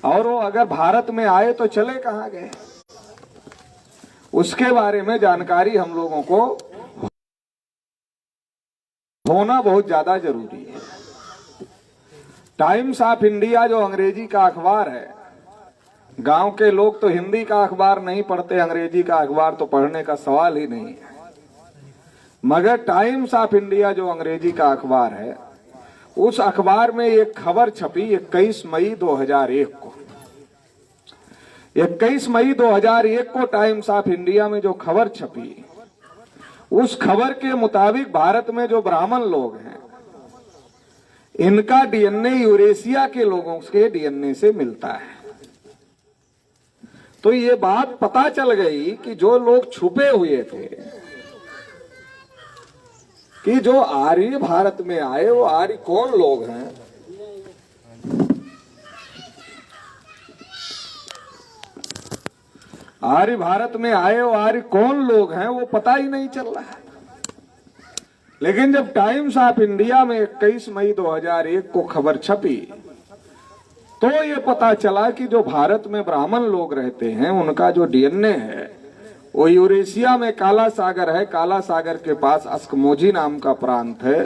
और वो अगर भारत में आए तो चले कहाँ गए, उसके बारे में जानकारी हम लोगों को होना बहुत ज्यादा जरूरी है। टाइम्स ऑफ इंडिया जो अंग्रेजी का अखबार है, गांव के लोग तो हिंदी का अखबार नहीं पढ़ते, अंग्रेजी का अखबार तो पढ़ने का सवाल ही नहीं है, मगर टाइम्स ऑफ इंडिया जो अंग्रेजी का अखबार है, उस अखबार में एक खबर छपी 21 मई 2001 को। 21 मई 2001 को टाइम्स ऑफ इंडिया में जो खबर छपी, उस खबर के मुताबिक भारत में जो ब्राह्मण लोग हैं, इनका डीएनए यूरेशिया के लोगों के डीएनए से मिलता है। तो ये बात पता चल गई कि जो लोग छुपे हुए थे, कि जो आर्य भारत में आए, वो आर्य कौन लोग हैं, आर्य भारत में आए वो आर्य कौन लोग हैं, वो पता ही नहीं चल रहा है। लेकिन जब टाइम्स ऑफ इंडिया में 21 मई 2001 को खबर छपी, तो ये पता चला कि जो भारत में ब्राह्मण लोग रहते हैं, उनका जो डीएनए है वो यूरेशिया में काला सागर है, काला सागर के पास अस्कमोजी नाम का प्रांत है,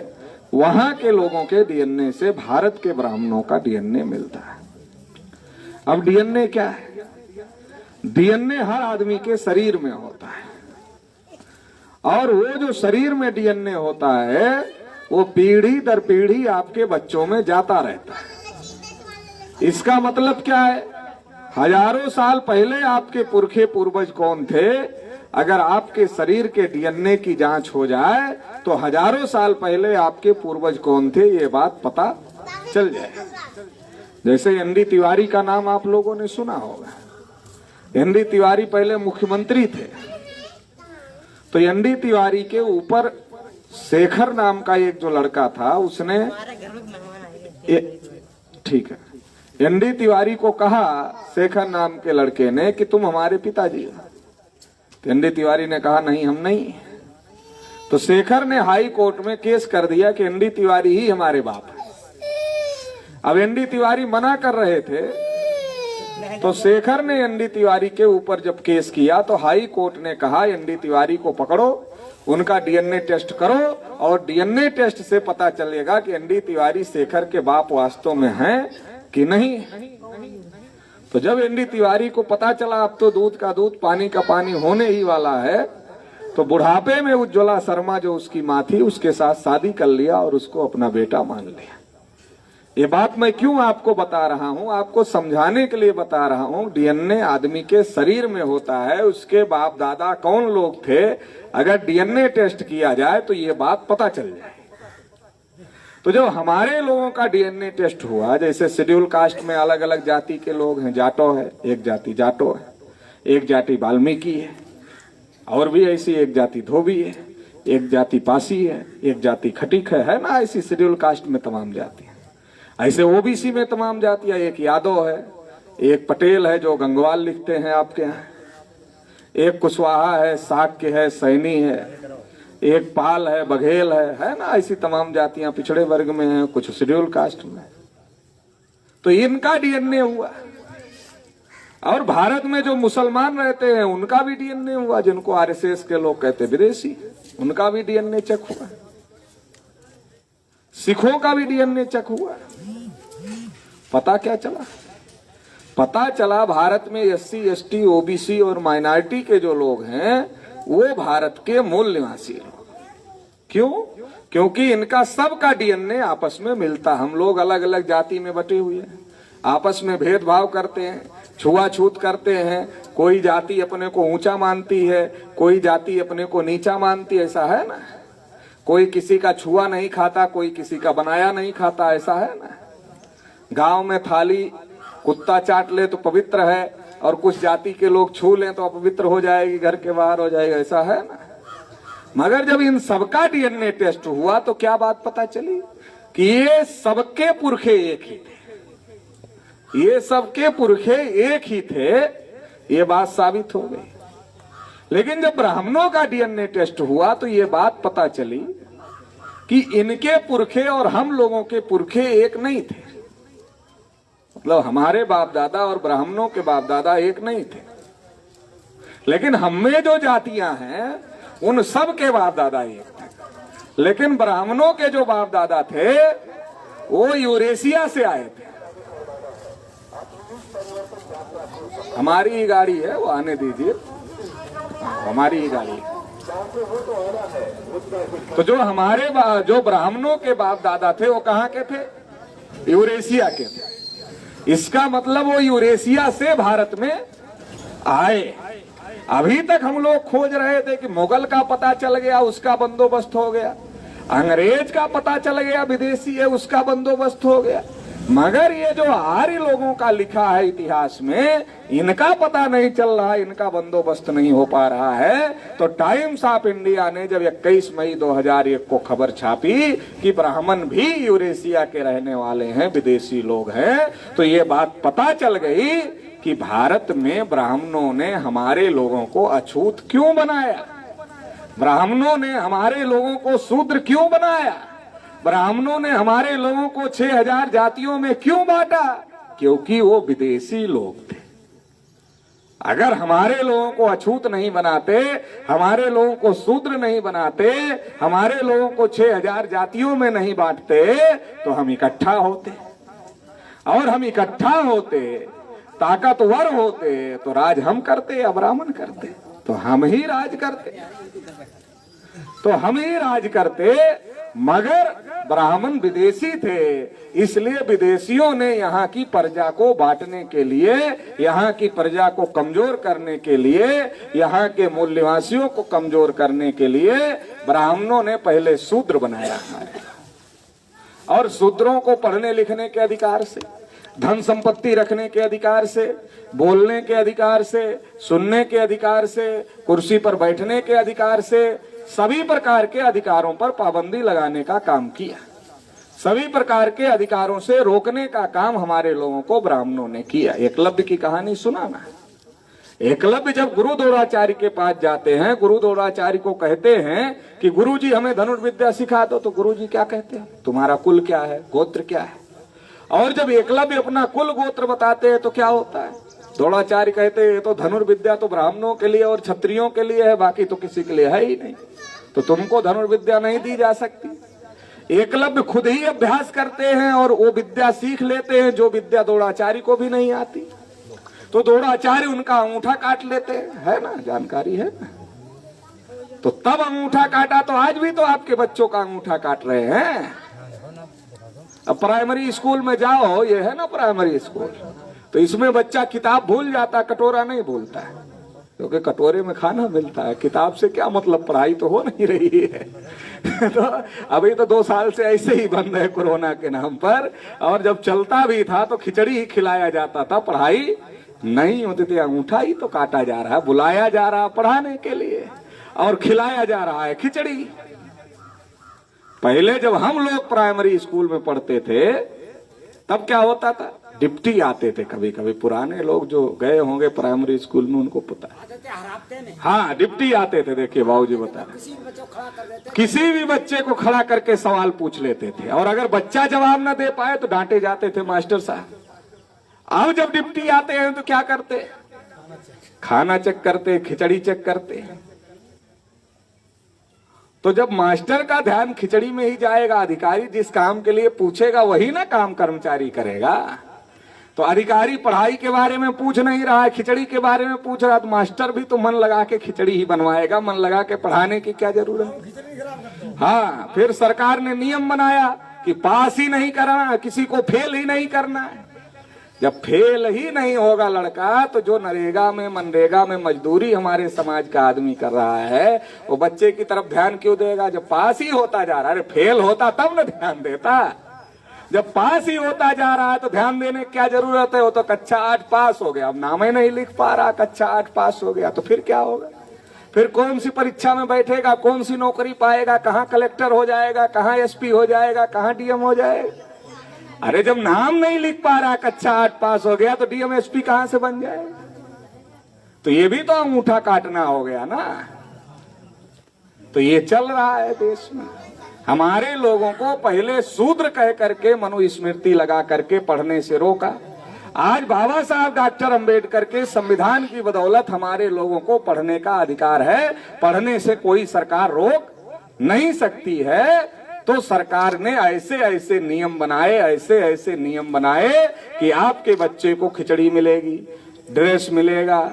वहां के लोगों के डीएनए से भारत के ब्राह्मणों का डीएनए मिलता है। अब डीएनए क्या है? डीएनए हर आदमी के शरीर में होता है, और वो जो शरीर में डीएनए होता है, वो पीढ़ी दर पीढ़ी आपके बच्चों में जाता रहता है। इसका मतलब क्या है? हजारों साल पहले आपके पुरखे पूर्वज कौन थे, अगर आपके शरीर के डीएनए की जांच हो जाए तो हजारों साल पहले आपके पूर्वज कौन थे, ये बात पता चल जाए। जैसे एनडी तिवारी का नाम आप लोगों ने सुना होगा। एनडी तिवारी पहले मुख्यमंत्री थे, तो एनडी तिवारी के ऊपर शेखर नाम का एक जो लड़का था, उसने ठीक है, एनडी तिवारी को कहा शेखर नाम के लड़के ने कि तुम हमारे पिताजी हो। तो एनडी तिवारी ने कहा नहीं, हम नहीं। तो शेखर ने हाई कोर्ट में केस कर दिया कि एनडी तिवारी ही हमारे बाप है। अब एनडी तिवारी मना कर रहे थे, तो शेखर ने एनडी तिवारी के ऊपर जब केस किया, तो हाई कोर्ट ने कहा एनडी तिवारी को पकड़ो, उनका डीएनए टेस्ट करो, और डीएनए टेस्ट से पता चलेगा कि एनडी तिवारी शेखर के बाप वास्तव में हैं कि नहीं। तो जब एनडी तिवारी को पता चला अब तो दूध का दूध पानी का पानी होने ही वाला है, तो बुढ़ापे में उज्ज्वला शर्मा जो उसकी माँ थी, उसके साथ शादी कर लिया और उसको अपना बेटा मान लिया। ये बात मैं क्यों आपको बता रहा हूं? आपको समझाने के लिए बता रहा हूं। डीएनए आदमी के शरीर में होता है, उसके बाप दादा कौन लोग थे, अगर डीएनए टेस्ट किया जाए तो ये बात पता चल जाए। तो जो हमारे लोगों का डीएनए टेस्ट हुआ, जैसे शेड्यूल कास्ट में अलग अलग जाति के लोग हैं, जाटो है, एक जाति जाटो है, एक जाति वाल्मीकि है, और भी ऐसी एक जाति धोबी है, एक जाति पासी है, एक जाति खटीक है ना, ऐसी शेड्यूल कास्ट में तमाम जाति है। ऐसे ओबीसी में तमाम जातियां, एक यादव है, एक पटेल है जो गंगवाल लिखते हैं आपके यहाँ, एक कुशवाहा है, साक्य है, सैनी है, एक पाल है, बघेल है ना, ऐसी तमाम जातियां पिछड़े वर्ग में हैं, कुछ शेड्यूल कास्ट में। तो इनका डीएनए हुआ। और भारत में जो मुसलमान रहते हैं उनका भी डीएनए हुआ, जिनको आरएसएस के लोग कहते विदेशी, उनका भी डीएनए चेक हुआ। सिखों का भी डीएनए चेक हुआ। पता क्या चला? पता चला भारत में एससी, एसटी, ओबीसी और माइनॉरिटी के जो लोग हैं वो भारत के मूल निवासी लोग। क्यों? क्योंकि इनका सबका डीएनए आपस में मिलता। हम लोग अलग अलग जाति में बटे हुए हैं, आपस में भेदभाव करते हैं, छुआछूत करते हैं, कोई जाति अपने को ऊंचा मानती है, कोई जाति अपने को नीचा मानती है, ऐसा है ना। कोई किसी का छुआ नहीं खाता, कोई किसी का बनाया नहीं खाता, ऐसा है ना। गांव में थाली कुत्ता चाट ले तो पवित्र है, और कुछ जाति के लोग छू लें तो अपवित्र हो जाएगी, घर के बाहर हो जाएगा, ऐसा है ना। मगर जब इन सबका डीएनए टेस्ट हुआ तो क्या बात पता चली कि ये सबके पुरखे एक ही थे, ये सबके पुरखे एक ही थे, ये बात साबित हो गई। लेकिन जब ब्राह्मणों का डीएनए टेस्ट हुआ तो ये बात पता चली कि इनके पुरखे और हम लोगों के पुरखे एक नहीं थे। मतलब हमारे बाप दादा और ब्राह्मणों के बाप दादा एक नहीं थे, लेकिन हम में जो जातियां हैं उन सब के बाप दादा एक थे। लेकिन ब्राह्मणों के जो बाप दादा थे वो यूरेशिया से आए थे। हमारी ही गाड़ी है, वो आने दीजिए, हमारी ही गाड़ी है। तो जो हमारे जो ब्राह्मणों के बाप दादा थे वो कहाँ के थे? यूरेशिया के थे। इसका मतलब वो यूरेशिया से भारत में आए। अभी तक हम लोग खोज रहे थे कि मुगल का पता चल गया, उसका बंदोबस्त हो गया, अंग्रेज का पता चल गया, विदेशी है, उसका बंदोबस्त हो गया, मगर ये जो आर्य लोगों का लिखा है इतिहास में, इनका पता नहीं चल रहा, इनका बंदोबस्त नहीं हो पा रहा है। तो टाइम्स ऑफ इंडिया ने जब 21 मई 2001 को खबर छापी कि ब्राह्मण भी यूरेशिया के रहने वाले हैं, विदेशी लोग हैं, तो ये बात पता चल गई कि भारत में ब्राह्मणों ने हमारे लोगों को अछूत क्यों बनाया, ब्राह्मणों ने हमारे लोगों को शूद्र क्यों बनाया, ब्राह्मणों ने हमारे लोगों को 6000 जातियों में क्यों बांटा? क्योंकि वो विदेशी लोग थे। अगर हमारे लोगों को अछूत नहीं बनाते, हमारे लोगों को शूद्र नहीं बनाते, हमारे लोगों को 6000 जातियों में नहीं बांटते, तो हम इकट्ठा होते, और हम इकट्ठा होते, ताकतवर होते, तो राज हम करते या ब्राह्मण करते? तो हम ही राज करते, तो हम ही राज करते। मगर ब्राह्मण विदेशी थे, इसलिए विदेशियों ने यहाँ की प्रजा को बांटने के लिए, यहाँ की प्रजा को कमजोर करने के लिए, यहाँ के मूल्यवासियों को कमजोर करने के लिए ब्राह्मणों ने पहले शूद्र बनाया। और शूद्रों को पढ़ने लिखने के अधिकार से, धन संपत्ति रखने के अधिकार से, बोलने के अधिकार से, सुनने के अधिकार से, कुर्सी पर बैठने के अधिकार से, सभी प्रकार के अधिकारों पर पाबंदी लगाने का काम किया। सभी प्रकार के अधिकारों से रोकने का काम हमारे लोगों को ब्राह्मणों ने किया। एकलव्य की कहानी सुनाना। एकलव्य जब गुरु द्रोणाचार्य के पास जाते हैं, गुरु द्रोणाचार्य को कहते हैं कि गुरुजी हमें धनुर्विद्या सिखा दो, तो गुरुजी क्या कहते हैं? तुम्हारा कुल क्या है, गोत्र क्या है? और जब एकलव्य अपना कुल गोत्र बताते हैं तो क्या होता है? द्रोणाचार्य कहते हैं तो धनुर्विद्या तो ब्राह्मणों के लिए और क्षत्रियों के लिए है, बाकी तो किसी के लिए है ही नहीं, तो तुमको धनुर्विद्या नहीं दी जा सकती। एकलव्य खुद ही अभ्यास करते हैं और वो विद्या सीख लेते हैं जो विद्या द्रोणाचार्य को भी नहीं आती। तो द्रोणाचार्य उनका अंगूठा काट लेते हैं, है ना, जानकारी है ना। तो तब अंगूठा काटा, तो आज भी तो आपके बच्चों का अंगूठा काट रहे हैं। अब प्राइमरी स्कूल में जाओ, ये है ना प्राइमरी स्कूल, तो इसमें बच्चा किताब भूल जाता, कटोरा नहीं भूलता है, क्योंकि कटोरे में खाना मिलता है। किताब से क्या मतलब, पढ़ाई तो हो नहीं रही है। तो अभी तो 2 साल से ऐसे ही बंद है कोरोना के नाम पर, और जब चलता भी था तो खिचड़ी ही खिलाया जाता था, पढ़ाई नहीं होती थी। अंगूठा ही तो काटा जा रहा है, बुलाया जा रहा है पढ़ाने के लिए, और खिलाया जा रहा है खिचड़ी। पहले जब हम लोग प्राइमरी स्कूल में पढ़ते थे तब क्या होता था? डिप्टी आते थे कभी कभी। पुराने लोग जो गए होंगे प्राइमरी स्कूल में उनको पता है। हाँ, डिप्टी आते थे। देखिए बाबूजी बता रहे, किसी भी बच्चे को खड़ा करके सवाल पूछ लेते थे, और अगर बच्चा जवाब न दे पाए तो डांटे जाते थे मास्टर साहब। अब जब डिप्टी आते हैं तो क्या करते? खाना चेक करते, खिचड़ी चेक करते। तो जब मास्टर का ध्यान खिचड़ी में ही जाएगा, अधिकारी जिस काम के लिए पूछेगा वही ना काम कर्मचारी करेगा। तो अधिकारी पढ़ाई के बारे में पूछ नहीं रहा है, खिचड़ी के बारे में पूछ रहा, तो मास्टर भी तो मन लगा के खिचड़ी ही बनवाएगा, मन लगा के पढ़ाने की क्या जरूरत है। हाँ, फिर सरकार ने नियम बनाया कि पास ही नहीं करना, किसी को फेल ही नहीं करना है। जब फेल ही नहीं होगा लड़का, तो जो नरेगा में मनरेगा में मजदूरी हमारे समाज का आदमी कर रहा है, वो बच्चे की तरफ ध्यान क्यों देगा? जब पास ही होता जा रहा है, फेल होता तब न ध्यान देता। जब पास ही होता जा रहा है तो ध्यान देने की क्या जरूरत है? वो तो कक्षा 8 पास हो गया, अब नाम ही नहीं लिख पा रहा, कक्षा 8 पास हो गया, तो फिर क्या होगा? फिर कौन सी परीक्षा में बैठेगा, कौन सी नौकरी पाएगा, कहाँ कलेक्टर हो जाएगा, कहाँ एसपी हो जाएगा, कहाँ डीएम हो जाएगा? अरे जब नाम नहीं लिख पा रहा, कक्षा 8 पास हो गया, तो डीएम एसपी कहां से बन जाएगा? तो ये भी तो अंगूठा काटना हो गया ना। तो ये चल रहा है देश में। हमारे लोगों को पहले शूद्र कह करके मनुस्मृति लगा करके पढ़ने से रोका, आज बाबा साहब डॉक्टर अंबेडकर के संविधान की बदौलत हमारे लोगों को पढ़ने का अधिकार है। पढ़ने से कोई सरकार रोक नहीं सकती है। तो सरकार ने ऐसे ऐसे नियम बनाए, ऐसे ऐसे नियम बनाए कि आपके बच्चे को खिचड़ी मिलेगी, ड्रेस मिलेगा,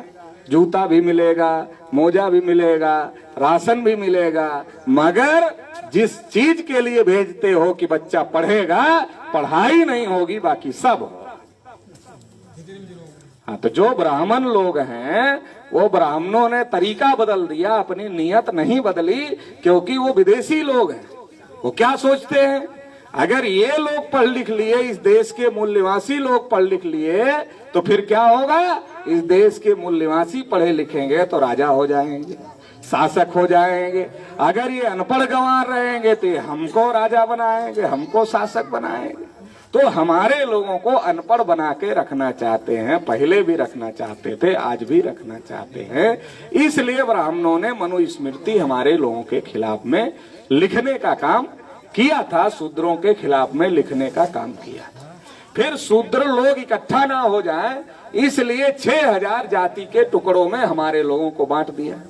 जूता भी मिलेगा, मोजा भी मिलेगा, राशन भी मिलेगा, मगर जिस चीज के लिए भेजते हो कि बच्चा पढ़ेगा, पढ़ाई नहीं होगी, बाकी सब हो। हाँ, तो जो ब्राह्मण लोग हैं वो ब्राह्मणों ने तरीका बदल दिया, अपनी नियत नहीं बदली, क्योंकि वो विदेशी लोग हैं। वो क्या सोचते हैं, अगर ये लोग पढ़ लिख लिए, इस देश के मूल निवासी लोग पढ़ लिख लिए, तो फिर क्या होगा, इस देश के मूल निवासी पढ़े लिखेंगे तो राजा हो जाएंगे, शासक हो जाएंगे। अगर ये अनपढ़ गंवार रहेंगे तो ये हमको राजा बनाएंगे, हमको शासक बनाएंगे। तो हमारे लोगों को अनपढ़ बना के रखना चाहते हैं, पहले भी रखना चाहते थे, आज भी रखना चाहते हैं। इसलिए ब्राह्मणों ने मनुस्मृति हमारे लोगों के खिलाफ में लिखने का काम किया था, शूद्रों के खिलाफ में लिखने का काम किया था। फिर शूद्र लोग इकट्ठा ना हो जाएं, इसलिए 6000 जाति के टुकड़ों में हमारे लोगों को बांट दिया।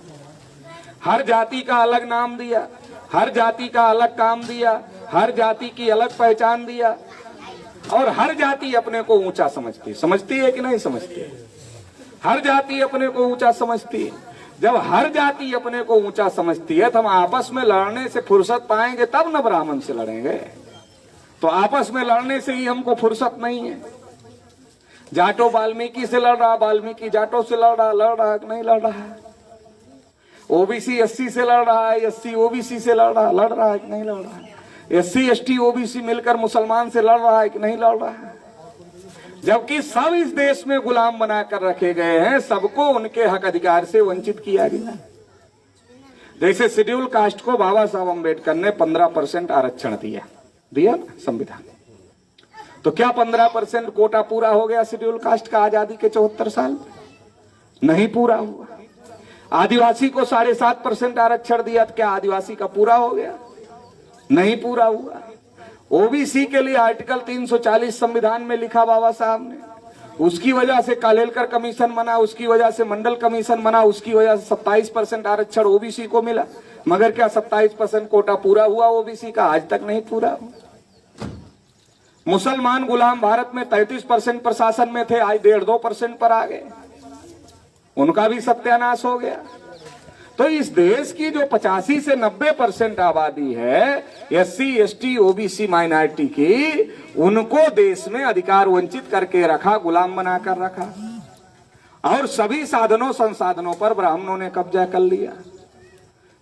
हर जाति का अलग नाम दिया, हर जाति का अलग काम दिया, हर जाति की अलग पहचान दिया, और हर जाति अपने को ऊंचा समझती है कि नहीं समझती है? हर जाति अपने को ऊंचा समझती है। जब हर जाति अपने को ऊंचा समझती है तो हम आपस में लड़ने से फुर्सत पाएंगे, तब न ब्राह्मण से लड़ेंगे। तो आपस में लड़ने से ही हमको फुर्सत नहीं है। जाटो वाल्मीकि से लड़ रहा, वाल्मीकि जाटो से लड़ रहा है कि नहीं लड़ रहा है? ओबीसी एससी से लड़ रहा है, एससी ओबीसी से लड़ रहा है कि नहीं लड़ रहा है? एससी एसटी ओबीसी मिलकर मुसलमान से लड़ रहा है कि नहीं लड़ रहा है? जबकि सब इस देश में गुलाम बनाकर रखे गए हैं, सबको उनके हक अधिकार से वंचित किया गया। जैसे शेड्यूल कास्ट को बाबा साहब अम्बेडकर ने 15% आरक्षण दिया ना संविधान। तो क्या 15% कोटा पूरा हो गया शेड्यूल कास्ट का आजादी के 74 साल? नहीं पूरा हुआ। आदिवासी को 7.5% आरक्षण दिया, तो क्या आदिवासी का पूरा हो गया? नहीं पूरा हुआ। ओबीसी के लिए आर्टिकल 340 संविधान में लिखा बाबा साहब ने, उसकी वजह से कालेलकर कमीशन बना, उसकी वजह से मंडल कमीशन बना, उसकी वजह से 27% आरक्षण ओबीसी को मिला। मगर क्या 27% कोटा पूरा हुआ ओबीसी का? आज तक नहीं पूरा हुआ। मुसलमान गुलाम भारत में 33% प्रशासन में थे, आज 1.5-2% पर आ गए, उनका भी सत्यानाश हो गया। तो इस देश की जो 85 से 90% आबादी है, एससी एसटी ओबीसी माइनॉरिटी की, उनको देश में अधिकार वंचित करके रखा, गुलाम बनाकर रखा, और सभी साधनों संसाधनों पर ब्राह्मणों ने कब्जा कर लिया।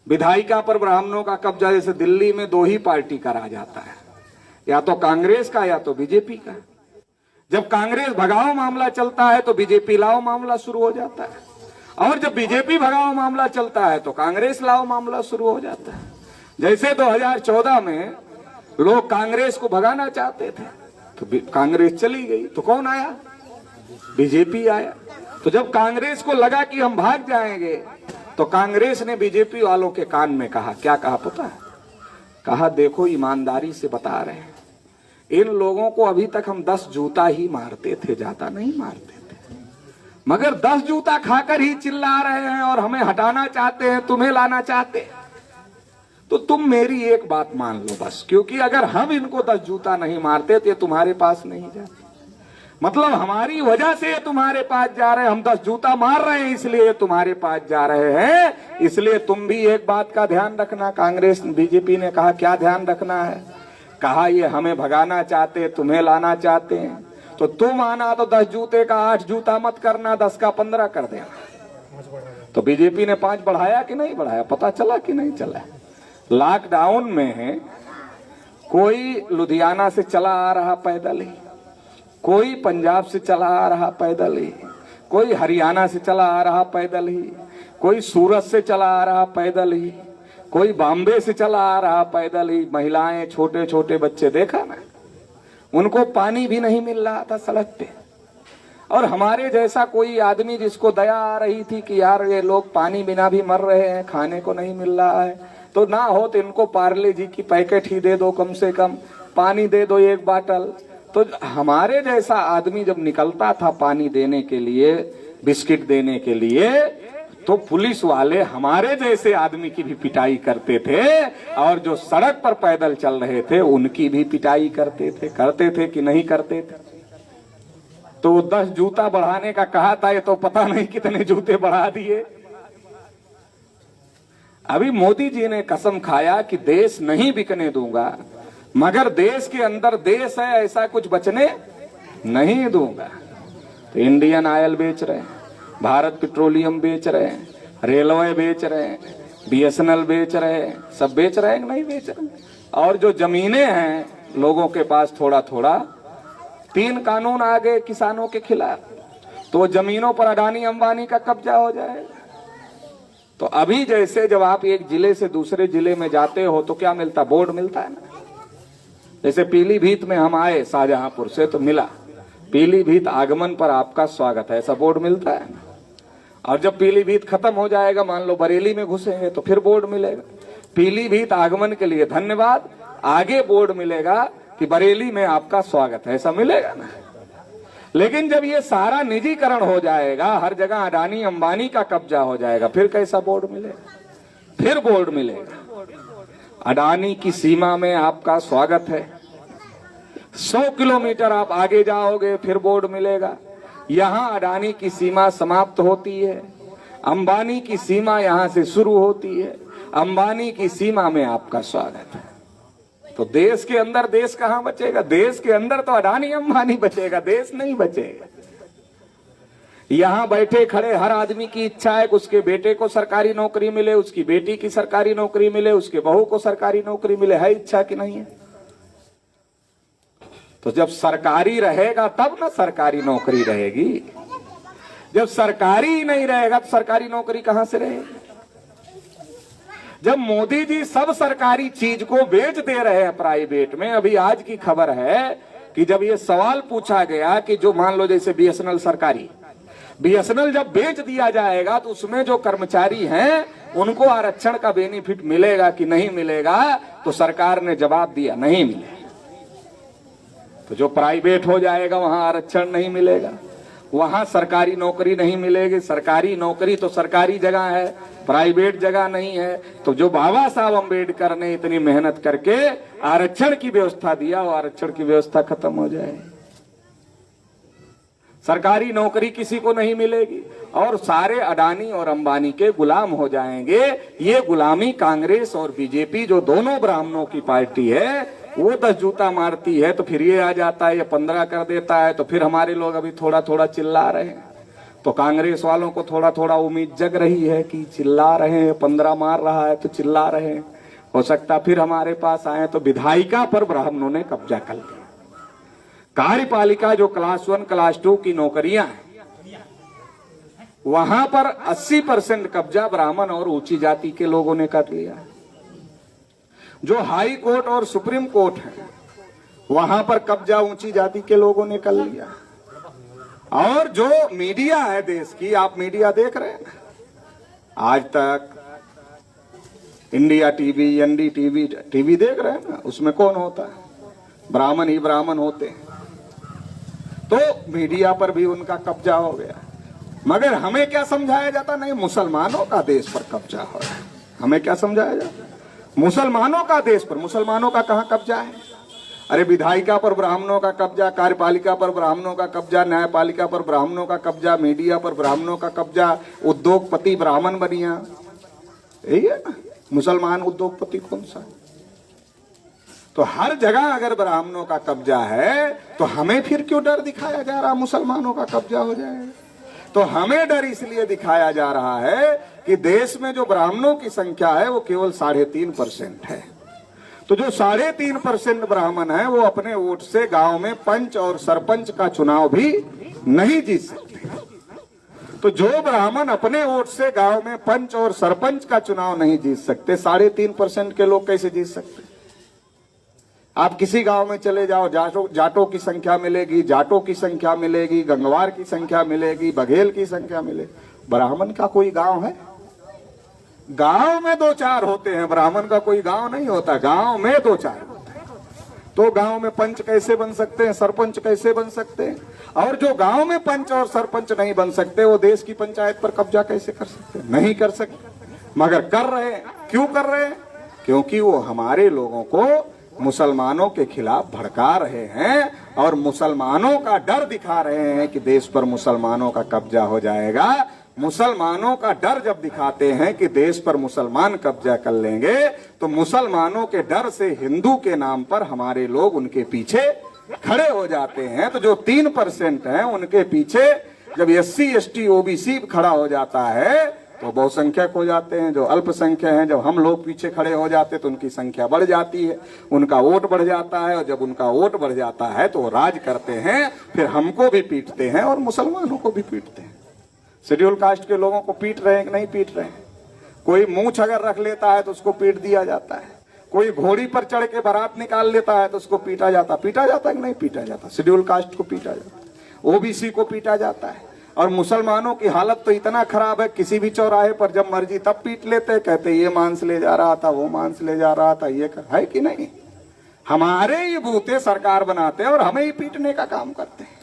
विधायिका पर ब्राह्मणों का कब्जा, जैसे दिल्ली में 2 ही पार्टी का राज आता है, या तो कांग्रेस का या तो बीजेपी का। जब कांग्रेस भगाओ मामला चलता है तो बीजेपी लाओ मामला शुरू हो जाता है, और जब बीजेपी भगाओ मामला चलता है तो कांग्रेस लाओ मामला शुरू हो जाता है। जैसे 2014 में लोग कांग्रेस को भगाना चाहते थे तो कांग्रेस चली गई, तो कौन आया? बीजेपी आया। तो जब कांग्रेस को लगा कि हम भाग जाएंगे, तो कांग्रेस ने बीजेपी वालों के कान में कहा, क्या कहा पता है? कहा, देखो ईमानदारी से बता रहे हैं, इन लोगों को अभी तक हम 10 जूता ही मारते थे, ज्यादा नहीं मारते थे, मगर 10 जूता खाकर ही चिल्ला रहे हैं और हमें हटाना चाहते हैं, तुम्हें लाना चाहते हैं। तो तुम मेरी एक बात मान लो बस, क्योंकि अगर हम इनको 10 जूता नहीं मारते तो ये तुम्हारे पास नहीं जाते। मतलब हमारी वजह से ये तुम्हारे पास जा रहे हैं, हम 10 जूता मार रहे हैं इसलिए ये तुम्हारे पास जा रहे हैं। इसलिए तुम भी एक बात का ध्यान रखना। कांग्रेस बीजेपी ने कहा, क्या ध्यान रखना है? कहा, ये हमें भगाना चाहते, तुम्हें लाना चाहते हैं, तो तुम आना तो 10 जूते का 8 जूता मत करना, 10 का 15 कर देना। तो बीजेपी ने 5 बढ़ाया कि नहीं बढ़ाया? पता चला कि नहीं चला? लॉकडाउन में कोई लुधियाना से चला आ रहा पैदल ही, कोई पंजाब से चला आ रहा पैदल ही, कोई हरियाणा से चला आ रहा पैदल ही, कोई सूरत से चला आ रहा पैदल ही, कोई बॉम्बे से चला आ रहा पैदल ही। महिलाएं, छोटे छोटे बच्चे, देखा ना, उनको पानी भी नहीं मिल रहा था सड़क पे। और हमारे जैसा कोई आदमी जिसको दया आ रही थी कि यार ये लोग पानी बिना भी मर रहे हैं, खाने को नहीं मिल रहा है, तो ना हो तो इनको पार्ले जी की पैकेट ही दे दो, कम से कम पानी दे दो 1 बाटल, तो हमारे जैसा आदमी जब निकलता था पानी देने के लिए, बिस्किट देने के लिए, तो पुलिस वाले हमारे जैसे आदमी की भी पिटाई करते थे, और जो सड़क पर पैदल चल रहे थे उनकी भी पिटाई करते थे कि नहीं करते थे? तो 10 जूता बढ़ाने का कहा था, ये तो पता नहीं कितने जूते बढ़ा दिए। अभी मोदी जी ने कसम खाया कि देश नहीं बिकने दूंगा, मगर देश के अंदर देश है ऐसा कुछ बचने नहीं दूंगा। तो इंडियन ऑयल बेच रहे हैं, भारत पेट्रोलियम बेच रहे हैं, रेलवे बेच रहे हैं, BSNL बेच रहे हैं, सब बेच रहे हैं कि नहीं बेच रहे? और जो जमीनें हैं लोगों के पास थोड़ा थोड़ा, 3 कानून आ गए किसानों के खिलाफ, तो जमीनों पर अडानी अंबानी का कब्जा हो जाएगा। तो अभी जैसे जब आप एक जिले से दूसरे जिले में जाते हो तो क्या मिलता? बोर्ड मिलता है ना। जैसे पीलीभीत में हम आए शाहजहांपुर से, तो मिला पीलीभीत आगमन पर आपका स्वागत है, ऐसा बोर्ड मिलता है ना। और जब पीलीभीत खत्म हो जाएगा, मान लो बरेली में घुसेंगे, तो फिर बोर्ड मिलेगा पीलीभीत आगमन के लिए धन्यवाद, आगे बोर्ड मिलेगा कि बरेली में आपका स्वागत है, ऐसा मिलेगा ना। लेकिन जब ये सारा निजीकरण हो जाएगा, हर जगह अडानी अंबानी का कब्जा हो जाएगा, फिर कैसा बोर्ड मिलेगा? फिर बोर्ड मिलेगा अडानी की सीमा में आपका स्वागत है। 100 किलोमीटर आप आगे जाओगे फिर बोर्ड मिलेगा, यहाँ अडानी की सीमा समाप्त होती है, अंबानी की सीमा यहाँ से शुरू होती है, अंबानी की सीमा में आपका स्वागत है। तो देश के अंदर देश कहां बचेगा? देश के अंदर तो अडानी अंबानी बचेगा, देश नहीं बचेगा। यहां बैठे खड़े हर आदमी की इच्छा है कि उसके बेटे को सरकारी नौकरी मिले, उसकी बेटी की सरकारी नौकरी मिले, उसके बहू को सरकारी नौकरी मिले, है इच्छा कि नहीं है? तो जब सरकारी रहेगा तब ना सरकारी नौकरी रहेगी। जब सरकारी ही नहीं रहेगा तो सरकारी नौकरी कहां से रहेगी? जब मोदी जी सब सरकारी चीज को बेच दे रहे हैं प्राइवेट में। अभी आज की खबर है कि जब ये सवाल पूछा गया कि जो मान लो जैसे BSNL सरकारी, BSNL जब बेच दिया जाएगा तो उसमें जो कर्मचारी हैं उनको आरक्षण का बेनिफिट मिलेगा कि नहीं मिलेगा? तो सरकार ने जवाब दिया नहीं मिलेगा। तो जो प्राइवेट हो जाएगा वहां आरक्षण नहीं मिलेगा, वहां सरकारी नौकरी नहीं मिलेगी। सरकारी नौकरी तो सरकारी जगह है, प्राइवेट जगह नहीं है। तो जो बाबा साहब अम्बेडकर ने इतनी मेहनत करके आरक्षण की व्यवस्था दिया, वो आरक्षण की व्यवस्था खत्म हो जाए, सरकारी नौकरी किसी को नहीं मिलेगी और सारे अडानी और अंबानी के गुलाम हो जाएंगे। ये गुलामी कांग्रेस और बीजेपी जो दोनों ब्राह्मणों की पार्टी है वो 10 जूता मारती है, तो फिर ये आ जाता है, ये 15 कर देता है, तो फिर हमारे लोग अभी थोड़ा थोड़ा चिल्ला रहे हैं। तो कांग्रेस वालों को थोड़ा थोड़ा उम्मीद जग रही है कि चिल्ला रहे हैं, 15 मार रहा है तो चिल्ला रहे हैं, हो सकता फिर हमारे पास आए। तो विधायिका पर ब्राह्मणों ने कब्जा कर लिया। कार्यपालिका जो क्लास 1 क्लास 2 की नौकरियां हैं वहां पर 80% कब्जा ब्राह्मण और ऊंची जाति के लोगों ने कर लिया। जो हाई कोर्ट और सुप्रीम कोर्ट है वहां पर कब्जा ऊंची जाति के लोगों ने कर लिया। और जो मीडिया है देश की, आप मीडिया देख रहे हैं, आज तक इंडिया टीवी, NDTV टीवी देख रहे हैं ना, उसमें कौन होता है? ब्राह्मण ही ब्राह्मण होते हैं। तो मीडिया पर भी उनका कब्जा हो गया। मगर हमें क्या समझाया जाता? नहीं, मुसलमानों का देश पर कब्जा हो रहा है। हमें क्या समझाया जाता? मुसलमानों का देश पर। मुसलमानों का कहां कब्जा है? अरे विधायिका पर ब्राह्मणों का कब्जा, कार्यपालिका पर ब्राह्मणों का कब्जा, न्यायपालिका पर ब्राह्मणों का कब्जा, मीडिया पर ब्राह्मणों का कब्जा, उद्योगपति ब्राह्मण बनिया, यही है ना। मुसलमान उद्योगपति कौन सा? तो हर जगह अगर ब्राह्मणों का कब्जा है तो हमें फिर क्यों डर दिखाया जा रहा मुसलमानों का कब्जा हो जाएगा? तो हमें डर इसलिए दिखाया जा रहा है कि देश में जो ब्राह्मणों की संख्या है वो केवल 3.5% है। तो जो 3.5% ब्राह्मण है वो अपने वोट से गांव में पंच और सरपंच का चुनाव भी नहीं जीत सकते। तो जो ब्राह्मण अपने वोट से गांव में पंच और सरपंच का चुनाव नहीं जीत सकते, 3.5% के लोग कैसे जीत सकते? आप किसी गांव में चले जाओ, जाटों की संख्या मिलेगी, जाटों की संख्या मिलेगी, गंगवार की संख्या मिलेगी, बघेल की संख्या मिलेगी। ब्राह्मण का कोई गांव है? गांव में 2-4 होते हैं, ब्राह्मण का कोई गांव नहीं होता। गांव में 2-4 होते हैं। तो गांव में पंच कैसे बन सकते हैं, सरपंच कैसे बन सकते हैं? और जो गांव में पंच और सरपंच नहीं बन सकते, वो देश की पंचायत पर कब्जा कैसे कर सकते हैं? नहीं कर सकते, मगर कर रहे हैं। क्यों कर रहे हैं? क्योंकि वो हमारे लोगों को मुसलमानों के खिलाफ भड़का रहे हैं और मुसलमानों का डर दिखा रहे हैं कि देश पर मुसलमानों का कब्जा हो जाएगा। मुसलमानों का डर जब दिखाते हैं कि देश पर मुसलमान कब्जा कर लेंगे, तो मुसलमानों के डर से हिंदू के नाम पर हमारे लोग उनके पीछे खड़े हो जाते हैं। तो जो 3% हैं उनके पीछे जब SC ST OBC खड़ा हो जाता है तो बहुसंख्यक हो जाते हैं। जो अल्पसंख्यक हैं, जब हम लोग पीछे खड़े हो जाते तो उनकी संख्या बढ़ जाती है, उनका वोट बढ़ जाता है, और जब उनका वोट बढ़ जाता है तो वो राज करते हैं, फिर हमको भी पीटते हैं और मुसलमानों को भी पीटते हैं। शेड्यूल कास्ट के लोगों को पीट रहे हैं कि नहीं पीट रहे हैं? कोई मूंछ अगर रख लेता है तो उसको पीट दिया जाता है, कोई घोड़ी पर चढ़ के बारात निकाल लेता है तो उसको पीटा जाता है कि नहीं पीटा जाता? शेड्यूल कास्ट को पीटा जाता है, OBC को पीटा जाता है। और मुसलमानों की हालत तो इतना खराब है, किसी भी चौराहे पर जब मर्जी तब पीट लेते, कहते ये मांस ले जा रहा था, वो मांस ले जा रहा था, ये है कि नहीं? हमारे ही बूते सरकार बनाते हैं और हमें ही पीटने का काम करते हैं।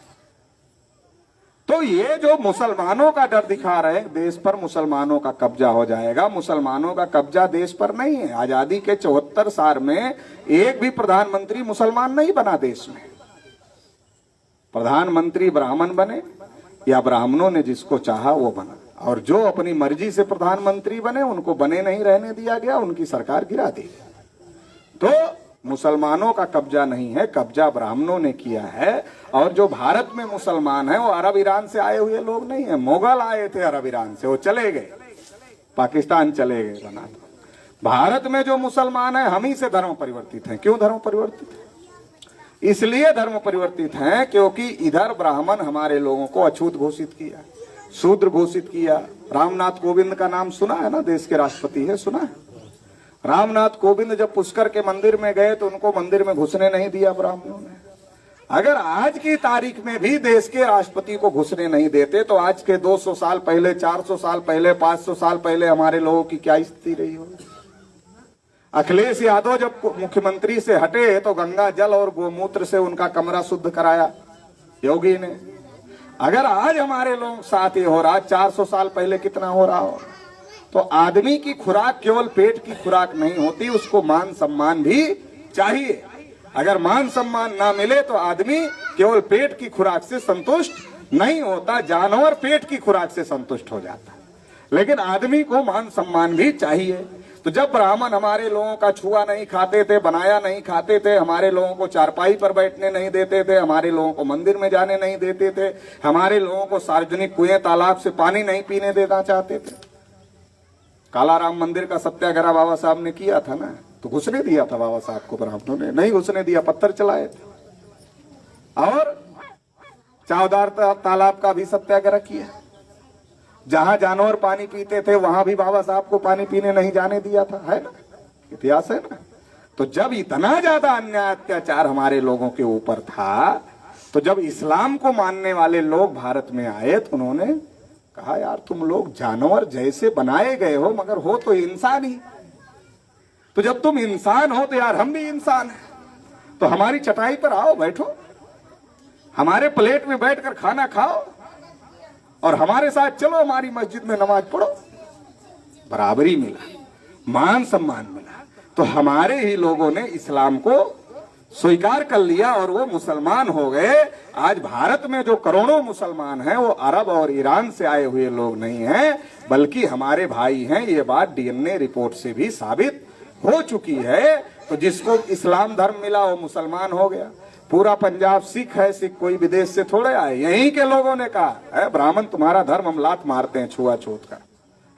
तो ये जो मुसलमानों का डर दिखा रहे हैं, देश पर मुसलमानों का कब्जा हो जाएगा। मुसलमानों का कब्जा देश पर नहीं है। आजादी के 74 साल में एक भी प्रधानमंत्री मुसलमान नहीं बना देश में। प्रधानमंत्री ब्राह्मण बने या ब्राह्मणों ने जिसको चाहा वो बना, और जो अपनी मर्जी से प्रधानमंत्री बने उनको बने नहीं रहने दिया गया, उनकी सरकार गिरा दी। तो मुसलमानों का कब्जा नहीं है, कब्जा ब्राह्मणों ने किया है। और जो भारत में मुसलमान है वो अरब ईरान से आए हुए लोग नहीं है। मुगल आए थे अरब ईरान से, वो चले गए, पाकिस्तान चले गए बना। तो भारत में जो मुसलमान है हम ही से धर्म परिवर्तित हैं। क्यों धर्म परिवर्तित है? इसलिए धर्म परिवर्तित हैं क्योंकि इधर ब्राह्मण हमारे लोगों को अछूत घोषित किया, शूद्र घोषित किया। रामनाथ कोविंद का नाम सुना है ना, देश के राष्ट्रपति है, सुना है? रामनाथ कोविंद जब पुष्कर के मंदिर में गए तो उनको मंदिर में घुसने नहीं दिया ब्राह्मणों ने। अगर आज की तारीख में भी देश के राष्ट्रपति को घुसने नहीं देते तो आज के 200 साल पहले, 400 साल पहले, 500 साल पहले हमारे लोगों की क्या स्थिति रही होगी? अखिलेश यादव जब मुख्यमंत्री से हटे तो गंगा जल और गोमूत्र से उनका कमरा शुद्ध कराया योगी ने। अगर आज हमारे लोग साथ ही हो रहा, 400 साल पहले कितना हो रहा हो? तो आदमी की खुराक केवल पेट की खुराक नहीं होती, उसको मान सम्मान भी चाहिए। अगर मान सम्मान ना मिले तो आदमी केवल पेट की खुराक से संतुष्ट नहीं होता, जानवर पेट की खुराक से संतुष्ट हो जाता है, लेकिन आदमी को मान सम्मान भी चाहिए। तो जब ब्राह्मण हमारे लोगों का छुआ नहीं खाते थे, बनाया नहीं खाते थे, हमारे लोगों को चारपाई पर बैठने नहीं देते थे, हमारे लोगों को मंदिर में जाने नहीं देते थे, हमारे लोगों को सार्वजनिक कुएं तालाब से पानी नहीं पीने देना चाहते थे। कालाराम मंदिर का सत्याग्रह बाबा साहब ने किया था ना, तो घुसने दिया था बाबा साहब को ब्राह्मणों ने? नहीं घुसने दिया, पत्थर चलाए थे। और चावदार तालाब का भी सत्याग्रह किया, जहां जानवर पानी पीते थे वहां भी बाबा साहब को पानी पीने नहीं जाने दिया था, है ना? इतिहास है ना? तो जब इतना ज्यादा अन्याय अत्याचार हमारे लोगों के ऊपर था, तो जब इस्लाम को मानने वाले लोग भारत में आए तो उन्होंने कहा यार तुम लोग जानवर जैसे बनाए गए हो मगर हो तो इंसान ही। तो जब तुम इंसान हो तो यार हम भी इंसान हैं, तो हमारी चटाई पर आओ, बैठो, हमारे प्लेट में बैठकर खाना खाओ और हमारे साथ चलो, हमारी मस्जिद में नमाज पढ़ो। बराबरी मिला, मान सम्मान मिला। तो हमारे ही लोगों ने इस्लाम को स्वीकार कर लिया और वो मुसलमान हो गए। आज भारत में जो करोड़ों मुसलमान हैं वो अरब और ईरान से आए हुए लोग नहीं हैं, बल्कि हमारे भाई हैं। ये बात DNA रिपोर्ट से भी साबित हो चुकी है। तो जिसको इस्लाम धर्म मिला वो मुसलमान हो गया। पूरा पंजाब सिख है, सिख कोई विदेश से थोड़े आए, यहीं के लोगों ने कहा है ब्राह्मण तुम्हारा धर्म हम लात मारते हैं छुआछूत का,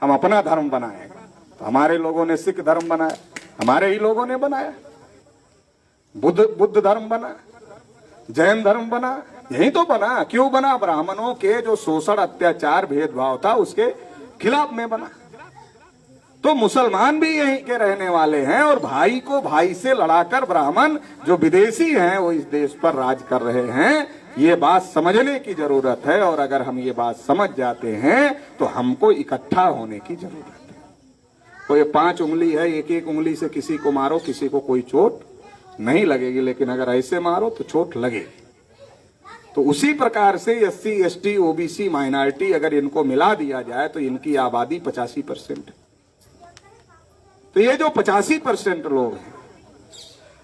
हम अपना धर्म बनाएंगे। तो हमारे लोगों ने सिख धर्म बनाया, हमारे ही लोगों ने बनाया। बुद्ध धर्म बना, जैन धर्म बना, यही तो बना। क्यों बना? ब्राह्मणों के जो शोषण, अत्याचार, भेदभाव था उसके खिलाफ में बना। तो मुसलमान भी यहीं के रहने वाले हैं और भाई को भाई से लड़ाकर ब्राह्मण जो विदेशी हैं वो इस देश पर राज कर रहे हैं। ये बात समझने की जरूरत है और अगर हम ये बात समझ जाते हैं तो हमको इकट्ठा होने की जरूरत है। कोई 5 उंगली है, एक एक उंगली से किसी को मारो, किसी को कोई चोट नहीं लगेगी, लेकिन अगर ऐसे मारो तो चोट लगेगी। तो उसी प्रकार से SC ST OBC माइनॉरिटी अगर इनको मिला दिया जाए तो इनकी आबादी 85% है। तो ये जो 85% लोग हैं,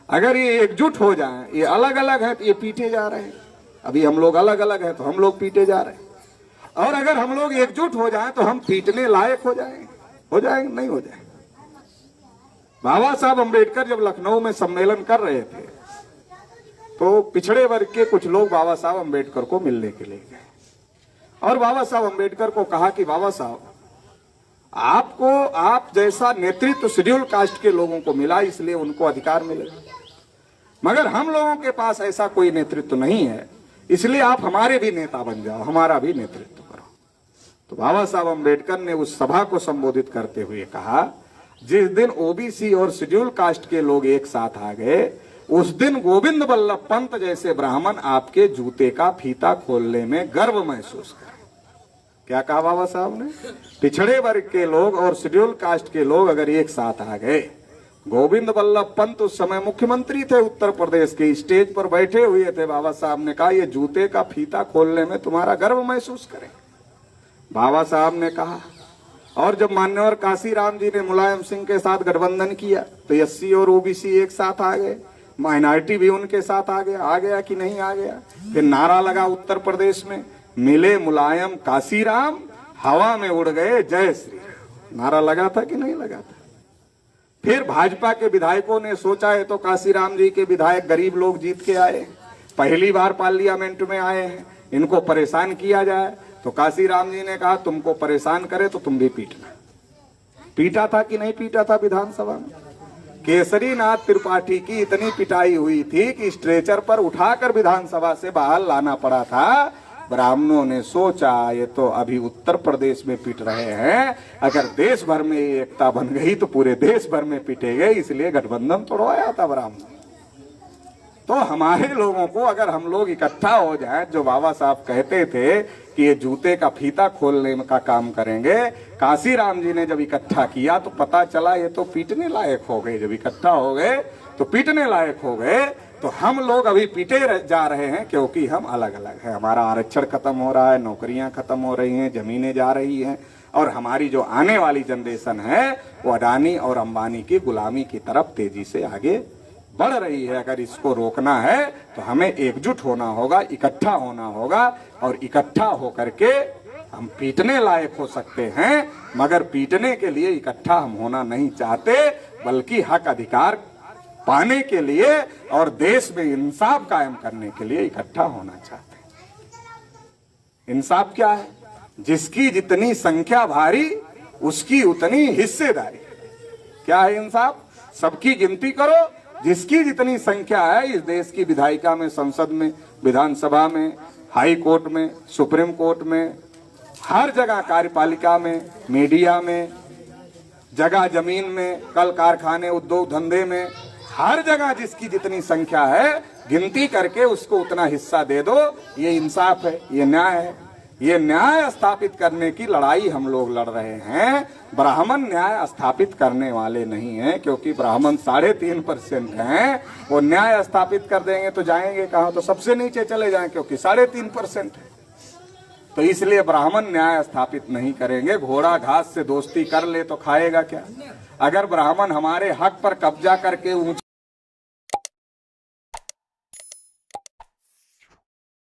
अगर ये एकजुट हो जाएं, ये अलग अलग है तो ये पीटे जा रहे हैं। अभी हम लोग अलग अलग हैं तो हम लोग पीटे जा रहे हैं। और अगर हम लोग एकजुट हो जाएं तो हम पीटने लायक हो जाएंगे नहीं हो जाएंगे। बाबा साहब अम्बेडकर जब लखनऊ में सम्मेलन कर रहे थे तो पिछड़े वर्ग के कुछ लोग बाबा साहब अम्बेडकर को मिलने के लिए गए और बाबा साहब अम्बेडकर को कहा कि बाबा साहब, आपको आप जैसा नेतृत्व शेड्यूल कास्ट के लोगों को मिला इसलिए उनको अधिकार मिलेगा, मगर हम लोगों के पास ऐसा कोई नेतृत्व नहीं है, इसलिए आप हमारे भी नेता बन जाओ, हमारा भी नेतृत्व करो। तो बाबा साहब अम्बेडकर ने उस सभा को संबोधित करते हुए कहा, जिस दिन OBC और शेड्यूल कास्ट के लोग एक साथ आ गए उस दिन गोविंद बल्लभ पंत जैसे ब्राह्मण आपके जूते का फीता खोलने में गर्व महसूस करें। क्या कहा बाबा साहब ने? पिछड़े वर्ग के लोग और शेड्यूल कास्ट के लोग अगर एक साथ आ गए, गोविंद बल्लभ पंत उस समय मुख्यमंत्री थे उत्तर प्रदेश के, स्टेज पर बैठे हुए थे। बाबा साहब ने कहा, ये जूते का फीता खोलने में तुम्हारा गर्व महसूस करें। बाबा साहब ने कहा। और जब मान्यवर काशीराम जी ने मुलायम सिंह के साथ गठबंधन किया तो SC और OBC एक साथ आ गए, माइनॉरिटी भी उनके साथ आ गया कि नहीं आ गया। फिर नारा लगा उत्तर प्रदेश में, मिले मुलायम काशीराम, हवा में उड़ गए जय श्री राम। नारा लगा था कि नहीं लगा था? फिर भाजपा के विधायकों ने सोचा है तो काशीराम जी के विधायक गरीब लोग जीत के आए, पहली बार पार्लियामेंट में आए हैं, इनको परेशान किया जाए। तो काशीराम जी ने कहा, तुमको परेशान करे तो तुम भी पीटना। पीटा था कि नहीं पीटा था विधानसभा में? केसरी नाथ त्रिपाठी की इतनी पिटाई हुई थी कि स्ट्रेचर पर उठाकर विधानसभा से बाहर लाना पड़ा था। ब्राह्मणों ने सोचा, ये तो अभी उत्तर प्रदेश में पीट रहे हैं, अगर देश भर में एकता बन गई तो पूरे देश भर में पीटेंगे, इसलिए गठबंधन तोड़वाया था ब्राह्मण। तो हमारे लोगों को अगर हम लोग इकट्ठा हो जाएं, जो बाबा साहब कहते थे कि ये जूते का फीता खोलने का काम करेंगे, काशीराम जी ने जब इकट्ठा किया तो पता चला ये तो पीटने लायक हो गए। जब इकट्ठा हो गए तो पीटने लायक हो गए। तो हम लोग अभी पीटे जा रहे हैं क्योंकि हम अलग अलग हैं। हमारा आरक्षण खत्म हो रहा है, नौकरियां खत्म हो रही हैं, जमीनें जा रही हैं, और हमारी जो आने वाली जनरेशन है वो अडानी और अंबानी की गुलामी की तरफ तेजी से आगे बढ़ रही है। अगर इसको रोकना है तो हमें एकजुट होना होगा, इकट्ठा होना होगा, और इकट्ठा होकर के हम पीटने लायक हो सकते हैं, मगर पीटने के लिए इकट्ठा हम होना नहीं चाहते, बल्कि हक अधिकार पाने के लिए और देश में इंसाफ कायम करने के लिए इकट्ठा होना चाहते हैं। इंसाफ क्या है? जिसकी जितनी संख्या भारी उसकी उतनी हिस्सेदारी। क्या है इंसाफ? सबकी गिनती करो, जिसकी जितनी संख्या है इस देश की विधायिका में, संसद में, विधानसभा में, हाई कोर्ट में, सुप्रीम कोर्ट में, हर जगह, कार्यपालिका में, मीडिया में, जगह जमीन में, कल कारखाने, उद्योग धंधे में, हर जगह जिसकी जितनी संख्या है गिनती करके उसको उतना हिस्सा दे दो। ये इंसाफ है, ये न्याय है। ये न्याय स्थापित करने की लड़ाई हम लोग लड़ रहे हैं। ब्राह्मण न्याय स्थापित करने वाले नहीं हैं, क्योंकि ब्राह्मण 3.5% हैं। वो न्याय स्थापित कर देंगे तो जाएंगे कहाँ? तो सबसे नीचे चले जाएं, क्योंकि 3.5% है। तो इसलिए ब्राह्मण न्याय स्थापित नहीं करेंगे। घोड़ा घास से दोस्ती कर ले तो खाएगा क्या? अगर ब्राह्मण हमारे हक पर कब्जा करके